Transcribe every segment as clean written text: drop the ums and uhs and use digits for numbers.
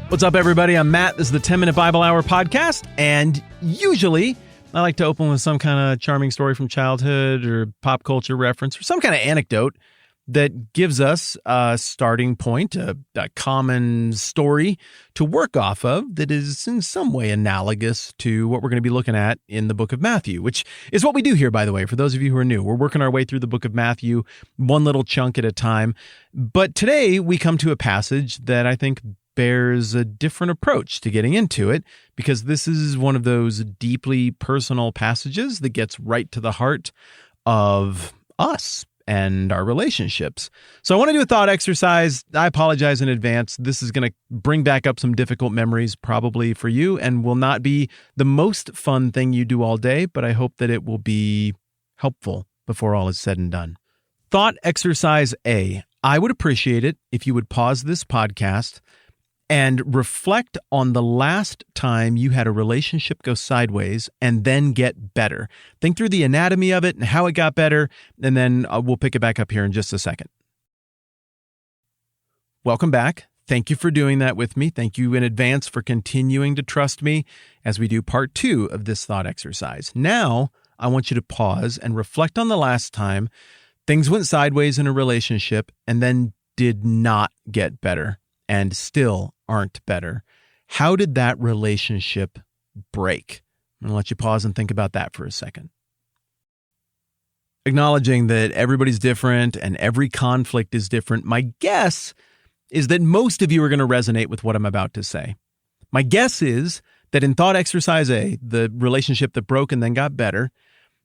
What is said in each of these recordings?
What's up, everybody? I'm Matt. This is the 10-Minute Bible Hour podcast, and usually I like to open with some kind of charming story from childhood or pop culture reference or some kind of anecdote that gives us a starting point, a common story to work off of that is in some way analogous to what we're going to be looking at in the book of Matthew, which is what we do here, by the way, for those of you who are new. We're working our way through the book of Matthew, one little chunk at a time. But today we come to a passage that I think bears a different approach to getting into it, because this is one of those deeply personal passages that gets right to the heart of us and our relationships. So I want to do a thought exercise. I apologize in advance. This is going to bring back up some difficult memories probably for you and will not be the most fun thing you do all day, but I hope that it will be helpful before all is said and done. Thought exercise A. I would appreciate it if you would pause this podcast and reflect on the last time you had a relationship go sideways and then get better. Think through the anatomy of it and how it got better, and then we'll pick it back up here in just a second. Welcome back. Thank you for doing that with me. Thank you in advance for continuing to trust me as we do part 2 of this thought exercise. Now, I want you to pause and reflect on the last time things went sideways in a relationship and then did not get better and still aren't better. How did that relationship break? I'm going to let you pause and think about that for a second. Acknowledging that everybody's different and every conflict is different, my guess is that most of you are going to resonate with what I'm about to say. My guess is that in thought exercise A, the relationship that broke and then got better,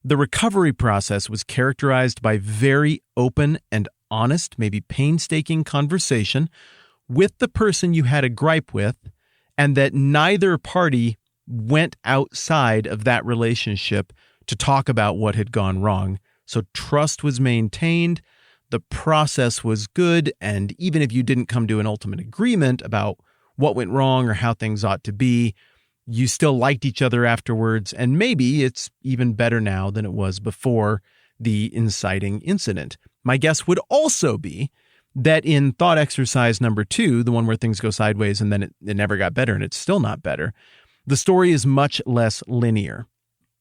the recovery process was characterized by very open and honest, maybe painstaking conversation with the person you had a gripe with, and that neither party went outside of that relationship to talk about what had gone wrong. So trust was maintained, the process was good, and even if you didn't come to an ultimate agreement about what went wrong or how things ought to be, you still liked each other afterwards, and maybe it's even better now than it was before the inciting incident. My guess would also be that in thought exercise number 2, the one where things go sideways and then it never got better and it's still not better, the story is much less linear.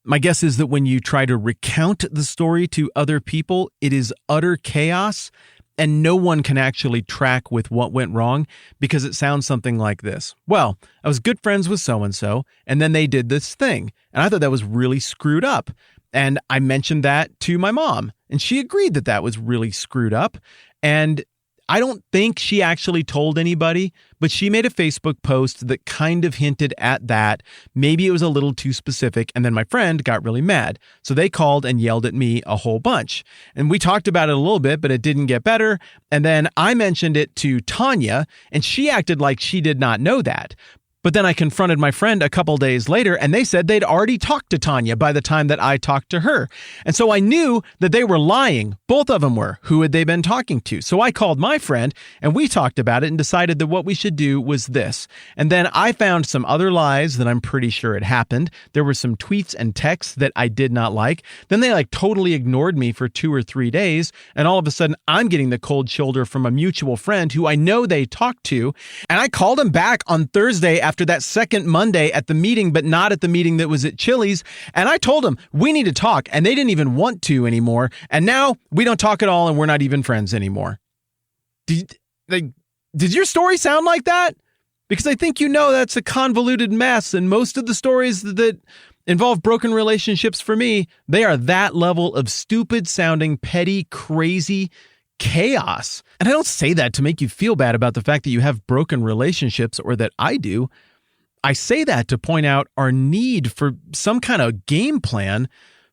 My guess is that when you try to recount the story to other people, it is utter chaos and no one can actually track with what went wrong because it sounds something like this. Well, I was good friends with so-and-so and then they did this thing and I thought that was really screwed up. And I mentioned that to my mom and she agreed that that was really screwed up. And I don't think she actually told anybody, but she made a Facebook post that kind of hinted at that. Maybe it was a little too specific, and then my friend got really mad. So they called and yelled at me a whole bunch. And we talked about it a little bit, but it didn't get better. And then I mentioned it to Tanya, and she acted like she did not know that. But then I confronted my friend a couple days later, and they said they'd already talked to Tanya by the time that I talked to her. And so I knew that they were lying. Both of them were. Who had they been talking to? So I called my friend, and we talked about it and decided that what we should do was this. And then I found some other lies that I'm pretty sure had happened. There were some tweets and texts that I did not like. Then they totally ignored me for 2 or 3 days, and all of a sudden I'm getting the cold shoulder from a mutual friend who I know they talked to. And I called him back on Thursday after that second Monday at the meeting, but not at the meeting that was at Chili's. And I told them we need to talk, and they didn't even want to anymore. And now we don't talk at all, and we're not even friends anymore. Did your story sound like that? Because I think that's a convoluted mess, and most of the stories that involve broken relationships for me, they are that level of stupid sounding, petty, crazy chaos. And I don't say that to make you feel bad about the fact that you have broken relationships or that I do. I say that to point out our need for some kind of game plan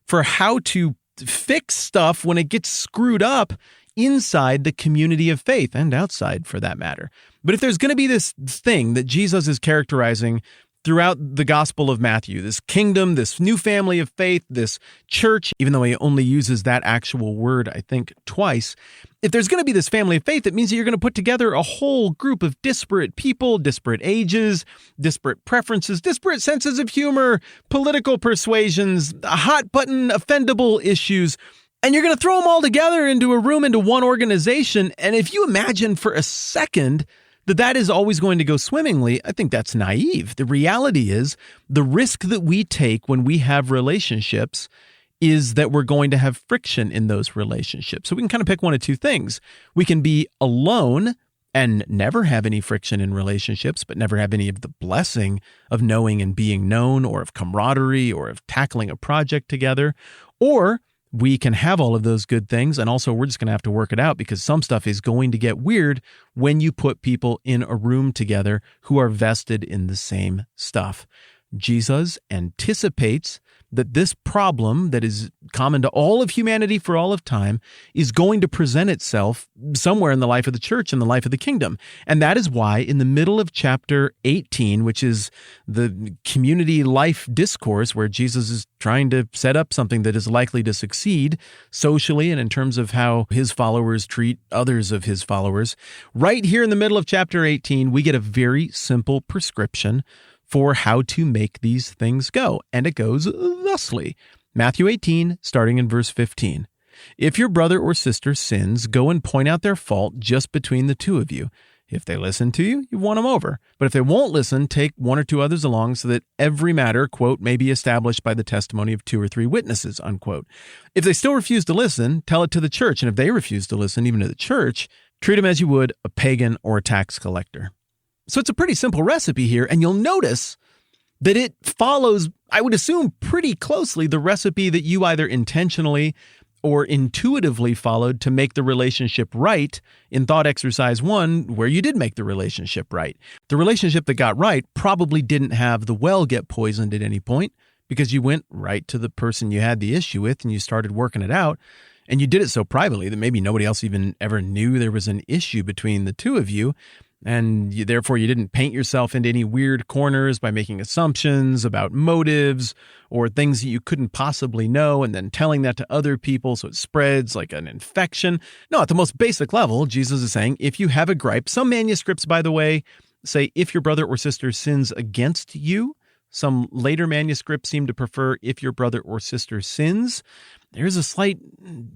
for how to fix stuff when it gets screwed up inside the community of faith and outside for that matter. But if there's going to be this thing that Jesus is characterizing throughout the Gospel of Matthew, this kingdom, this new family of faith, this church, even though he only uses that actual word, I think, twice, if there's going to be this family of faith, it means that you're going to put together a whole group of disparate people, disparate ages, disparate preferences, disparate senses of humor, political persuasions, hot-button, offendable issues, and you're going to throw them all together into a room, into one organization. And if you imagine for a second that is always going to go swimmingly, I think that's naive. The reality is the risk that we take when we have relationships is that we're going to have friction in those relationships. So we can kind of pick one of two things. We can be alone and never have any friction in relationships, but never have any of the blessing of knowing and being known, or of camaraderie, or of tackling a project together. Or we can have all of those good things, and also we're just going to have to work it out, because some stuff is going to get weird when you put people in a room together who are vested in the same stuff. Jesus anticipates that this problem that is common to all of humanity for all of time is going to present itself somewhere in the life of the church and the life of the kingdom. And that is why in the middle of chapter 18, which is the community life discourse where Jesus is trying to set up something that is likely to succeed socially and in terms of how his followers treat others of his followers, right here in the middle of chapter 18, we get a very simple prescription for how to make these things go. And it goes thusly. Matthew 18, starting in verse 15. If your brother or sister sins, go and point out their fault just between the two of you. If they listen to you, you've won them over. But if they won't listen, take one or two others along so that every matter, quote, may be established by the testimony of 2 or 3 witnesses, unquote. If they still refuse to listen, tell it to the church. And if they refuse to listen, even to the church, treat them as you would a pagan or a tax collector. So it's a pretty simple recipe here, and you'll notice that it follows, I would assume, pretty closely the recipe that you either intentionally or intuitively followed to make the relationship right in thought exercise 1, where you did make the relationship right. The relationship that got right probably didn't have the well get poisoned at any point, because you went right to the person you had the issue with and you started working it out. And you did it so privately that maybe nobody else even ever knew there was an issue between the two of you. And therefore, you didn't paint yourself into any weird corners by making assumptions about motives or things that you couldn't possibly know and then telling that to other people so it spreads like an infection. No, at the most basic level, Jesus is saying, if you have a gripe, some manuscripts, by the way, say if your brother or sister sins against you. Some later manuscripts seem to prefer if your brother or sister sins. There's a slight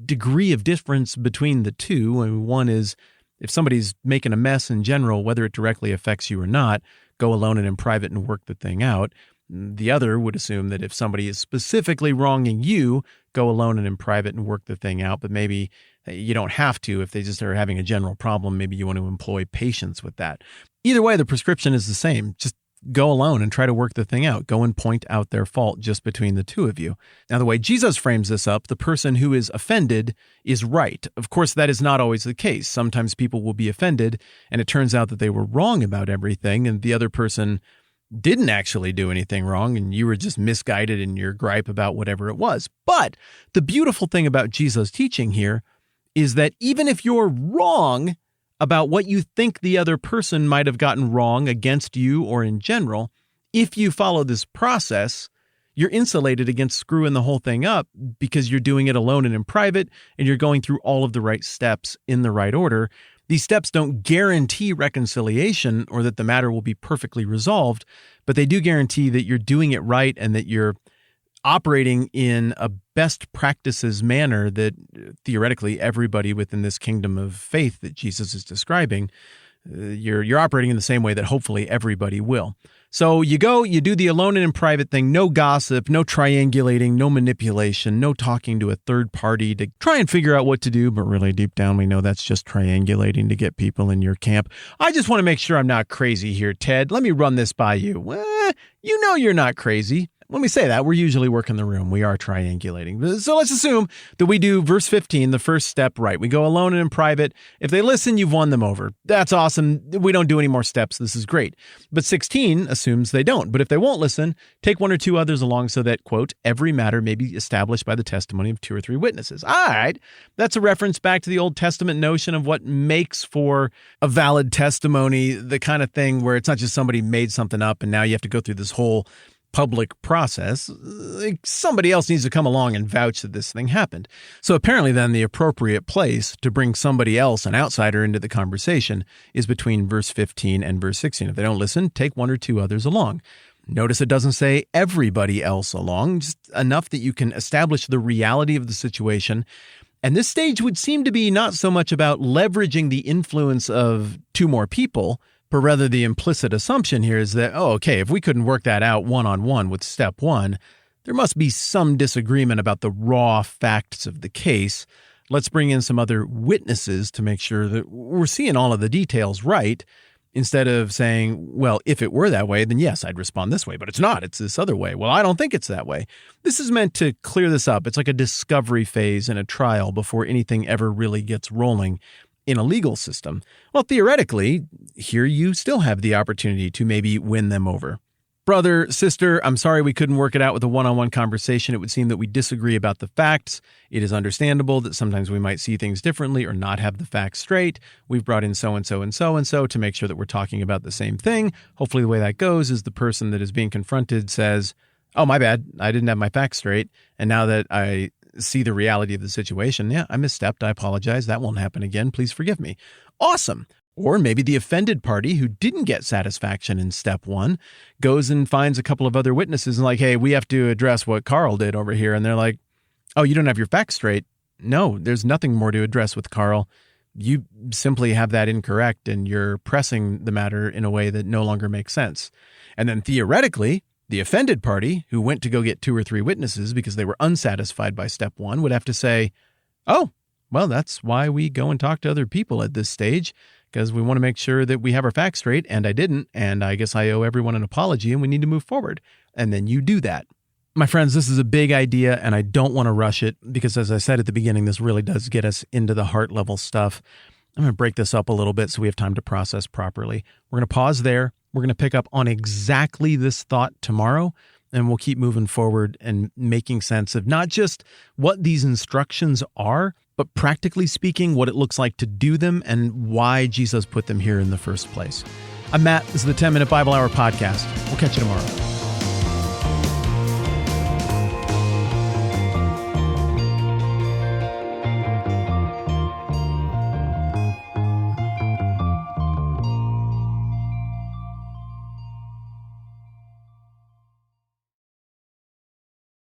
degree of difference between the two. And one is, if somebody's making a mess in general, whether it directly affects you or not, go alone and in private and work the thing out. The other would assume that if somebody is specifically wronging you, go alone and in private and work the thing out. But maybe you don't have to. If they just are having a general problem, maybe you want to employ patience with that. Either way, the prescription is the same. Just go alone and try to work the thing out. Go and point out their fault just between the two of you. Now, the way Jesus frames this up, the person who is offended is right. Of course, that is not always the case. Sometimes people will be offended, and it turns out that they were wrong about everything, and the other person didn't actually do anything wrong, and you were just misguided in your gripe about whatever it was. But the beautiful thing about Jesus' teaching here is that even if you're wrong about what you think the other person might have gotten wrong against you or in general, if you follow this process, you're insulated against screwing the whole thing up because you're doing it alone and in private, and you're going through all of the right steps in the right order. These steps don't guarantee reconciliation or that the matter will be perfectly resolved, but they do guarantee that you're doing it right and that you're operating in a best practices manner that theoretically everybody within this kingdom of faith that Jesus is describing, you're operating in the same way that hopefully everybody will. So you go, you do the alone and in private thing, no gossip, no triangulating, no manipulation, no talking to a third party to try and figure out what to do, but really deep down we know that's just triangulating to get people in your camp. I just want to make sure I'm not crazy here, Ted. Let me run this by you. You know you're not crazy. When we say that, we're usually working the room. We are triangulating. So let's assume that we do verse 15, the first step, right. We go alone and in private. If they listen, you've won them over. That's awesome. We don't do any more steps. This is great. But 16 assumes they don't. But if they won't listen, take one or two others along so that, quote, every matter may be established by the testimony of 2 or 3 witnesses. All right. That's a reference back to the Old Testament notion of what makes for a valid testimony, the kind of thing where it's not just somebody made something up and now you have to go through this whole public process. Somebody else needs to come along and vouch that this thing happened. So apparently then the appropriate place to bring somebody else, an outsider, into the conversation is between verse 15 and verse 16. If they don't listen, take one or two others along. Notice it doesn't say everybody else along, just enough that you can establish the reality of the situation. And this stage would seem to be not so much about leveraging the influence of 2 more people, But rather the implicit assumption here is that, oh, okay, if we couldn't work that out one-on-one with step one, there must be some disagreement about the raw facts of the case. Let's bring in some other witnesses to make sure that we're seeing all of the details right, instead of saying, well, if it were that way, then yes, I'd respond this way, but it's not. It's this other way. Well, I don't think it's that way. This is meant to clear this up. It's like a discovery phase in a trial before anything ever really gets rolling in a legal system. Well, theoretically, here you still have the opportunity to maybe win them over. Brother, sister, I'm sorry we couldn't work it out with a one-on-one conversation. It would seem that we disagree about the facts. It is understandable that sometimes we might see things differently or not have the facts straight. We've brought in so-and-so and so-and-so to make sure that we're talking about the same thing. Hopefully the way that goes is the person that is being confronted says, oh, my bad, I didn't have my facts straight. And now that I see the reality of the situation, yeah, I misstepped. I apologize. That won't happen again. Please forgive me. Awesome. Or maybe the offended party who didn't get satisfaction in step one goes and finds a couple of other witnesses and like, hey, we have to address what Carl did over here. And they're like, oh, you don't have your facts straight. No, there's nothing more to address with Carl. You simply have that incorrect and you're pressing the matter in a way that no longer makes sense. And then theoretically, the offended party who went to go get 2 or 3 witnesses because they were unsatisfied by step one would have to say, oh, well, that's why we go and talk to other people at this stage, because we want to make sure that we have our facts straight, and I didn't, and I guess I owe everyone an apology, and we need to move forward. And then you do that. My friends, this is a big idea, and I don't want to rush it, because as I said at the beginning, this really does get us into the heart-level stuff. I'm going to break this up a little bit so we have time to process properly. We're going to pause there. We're going to pick up on exactly this thought tomorrow, and we'll keep moving forward and making sense of not just what these instructions are, but practically speaking, what it looks like to do them and why Jesus put them here in the first place. I'm Matt. This is the 10-Minute Bible Hour podcast. We'll catch you tomorrow.